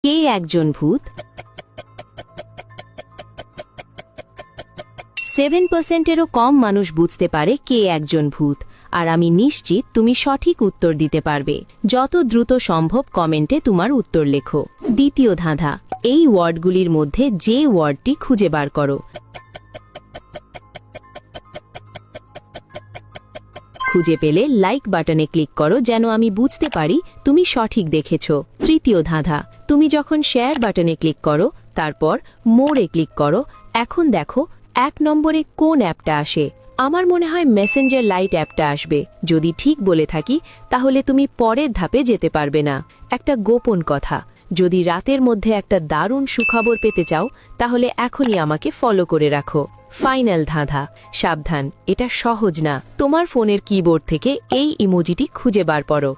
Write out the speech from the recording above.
কে একজন ভূত? 7%-এরও কম মানুষ বুঝতে পারে কে একজন ভূত, আর আমি নিশ্চিত তুমি সঠিক উত্তর দিতে পারবে। যত দ্রুত সম্ভব কমেন্টে তোমার উত্তর লেখো। দ্বিতীয় ধাঁধা, এই ওয়ার্ডগুলির মধ্যে যে ওয়ার্ডটি খুঁজে বার করো। খুঁজে পেলে লাইক বাটনে ক্লিক করো, যেন আমি বুঝতে পারি তুমি সঠিক দেখেছো। তৃতীয় ধাঁধা, তুমি যখন শেয়ার বাটনে ক্লিক করো, তারপর মোরে ক্লিক করো, এখন দেখো 1 নম্বরে কোন অ্যাপটা আসে। আমার মনে হয় মেসেঞ্জার লাইট অ্যাপটা আসবে। যদি ঠিক বলে থাকি তাহলে তুমি পরের ধাপে যেতে পারবে না। একটা গোপন কথা, যদি রাতের মধ্যে একটা দারুণ সুখবর পেতে চাও তাহলে এখনই আমাকে ফলো করে রাখো। ফাইনাল ধাঁধা, সাবধান, এটা সহজ না। তোমার ফোনের কিবোর্ড থেকে এই ইমোজিটি খুঁজে বার করো।